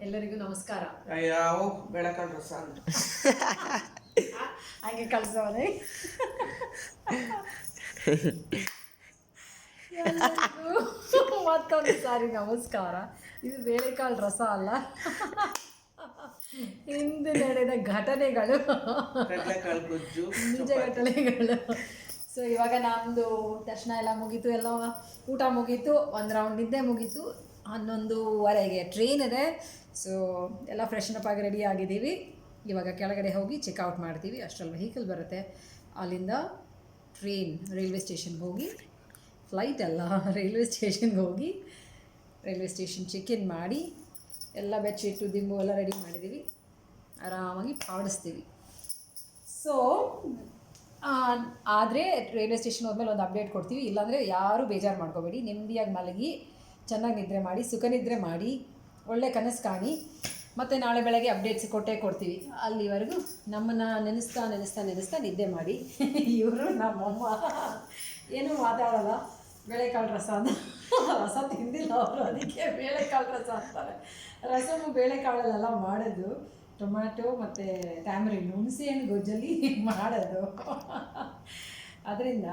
ಎಲ್ಲರಿಗೂ ನಮಸ್ಕಾರ. ಯಾವ ಬೆಳಕಲ್ ರಸ ಅಂದ್ರೆ ಹಾಗೆ ಕಳ್ಸೋರೆ. ಎಲ್ಲರಿಗೂ ಮತ್ತೊಂದು ಸಾರಿ ನಮಸ್ಕಾರ. ಇದು ಬೇಳೆಕಾಳು ರಸ ಅಲ್ಲ, ಇಂದು ನಡೆದ ಘಟನೆಗಳು, ಕಡಲೆಕಾಳು ಗೊಜ್ಜು, ನಿಜ ಘಟನೆಗಳು. ಸೊ ಇವಾಗ ನಮ್ಮದು ದರ್ಶನ ಎಲ್ಲ ಮುಗೀತು, ಎಲ್ಲ ಊಟ ಮುಗೀತು, ಒಂದು ರೌಂಡ್ ನಿದ್ದೆ ಮುಗೀತು. 11:15ಗೆ ಟ್ರೈನ್ ಇದೆ. ಸೊ ಎಲ್ಲ ಫ್ರೆಶ್ನಪ್ ಆಗಿ ರೆಡಿ ಆಗಿದ್ದೀವಿ. ಇವಾಗ ಕೆಳಗಡೆ ಹೋಗಿ ಚೆಕ್ಔಟ್ ಮಾಡ್ತೀವಿ. ಅಷ್ಟರಲ್ಲಿ ವೆಹಿಕಲ್ ಬರುತ್ತೆ. ಅಲ್ಲಿಂದ ಟ್ರೈನ್ ರೈಲ್ವೆ ಸ್ಟೇಷನ್ಗೆ ಹೋಗಿ, ಫ್ಲೈಟ್ ಅಲ್ಲ, ರೈಲ್ವೆ ಸ್ಟೇಷನ್ಗೆ ಹೋಗಿ ರೈಲ್ವೆ ಸ್ಟೇಷನ್ ಚೆಕ್-ಇನ್ ಮಾಡಿ ಎಲ್ಲ ಬೆಡ್ಶೀಟು ದಿಂಬು ಎಲ್ಲ ರೆಡಿ ಮಾಡಿದ್ದೀವಿ. ಆರಾಮಾಗಿ ಪಾಡಿಸ್ತೀವಿ. ಸೊ ಆದರೆ ರೈಲ್ವೆ ಸ್ಟೇಷನ್ ಹೋದ್ಮೇಲೆ ಒಂದು ಅಪ್ಡೇಟ್ ಕೊಡ್ತೀವಿ. ಇಲ್ಲಾಂದರೆ ಯಾರೂ ಬೇಜಾರು ಮಾಡ್ಕೋಬೇಡಿ. ನೆಮ್ಮದಿಯಾಗಿ ಮಲಗಿ ಚೆನ್ನಾಗಿ ನಿದ್ರೆ ಮಾಡಿ, ಸುಖ ನಿದ್ರೆ ಮಾಡಿ, ಒಳ್ಳೆ ಕನಸು ಕಾಣಿ. ಮತ್ತು ನಾಳೆ ಬೆಳಗ್ಗೆ ಅಪ್ಡೇಟ್ಸ್ ಕೊಡ್ತೀವಿ. ಅಲ್ಲಿವರೆಗೂ ನಮ್ಮನ್ನು ನೆನೆಸ್ತಾ ನಿದ್ದೆ ಮಾಡಿ. ಇವರು ನಮ್ಮಮ್ಮ ಏನೂ ಮಾತಾಡೋಲ್ಲ. ಬೇಳೆಕಾಳು ರಸ ಅಂತ, ರಸ ತಿಂದಿಲ್ಲ ಅವರು, ಅದಕ್ಕೆ ಬೇಳೆಕಾಳು ರಸ ಅಂತಾರೆ. ರಸಮು ಬೇಳೆಕಾಳಲ್ಲೆಲ್ಲ ಮಾಡೋದು, ಟೊಮ್ಯಾಟೊ ಮತ್ತು ಟ್ಯಾಮರಿನ್ ಹುಣಸೆಹಣ್ಣು ಗೊಜ್ಜಲ್ಲಿ ಮಾಡೋದು. ಅದರಿಂದ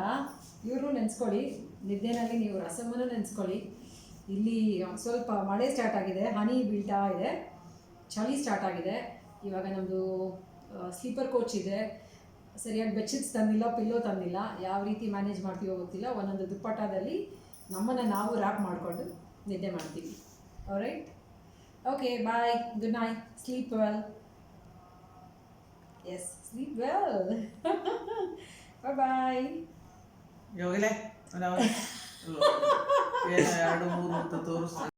ಇವರು ನೆನೆಸ್ಕೊಳ್ಳಿ. ನಿದ್ದೆನಲ್ಲಿ ನೀವು ರಸಮನ್ನು ನೆನೆಸ್ಕೊಳ್ಳಿ. ಇಲ್ಲಿ ಸ್ವಲ್ಪ ಮಳೆ ಸ್ಟಾರ್ಟ್ ಆಗಿದೆ, ಹನಿ ಬೀಳ್ತಾ ಇದೆ, ಚಳಿ ಸ್ಟಾರ್ಟ್ ಆಗಿದೆ. ಇವಾಗ ನಮ್ಮದು ಸ್ಲೀಪರ್ ಕೋಚ್ ಇದೆ. ಸರಿಯಾಗಿ ಬೆಡ್ಶೀಟ್ಸ್ ತಂದಿಲ್ಲ, ಪಿಲ್ಲೋ ತಂದಿಲ್ಲ. ಯಾವ ರೀತಿ ಮ್ಯಾನೇಜ್ ಮಾಡ್ತೀವೋ ಗೊತ್ತಿಲ್ಲ. ಒಂದೊಂದು ದುಪ್ಪಟ್ಟದಲ್ಲಿ ನಮ್ಮನ್ನು ನಾವು ರ್ಯಾಪ್ ಮಾಡಿಕೊಂಡು ನಿದ್ದೆ ಮಾಡ್ತೀವಿ. Alright, okay, bye, good night, sleep well. Yes, sleep well. Bye. ಹೋಗಲೇ 2-3 ಅಂತ ತೋರಿಸ್ತಾರೆ.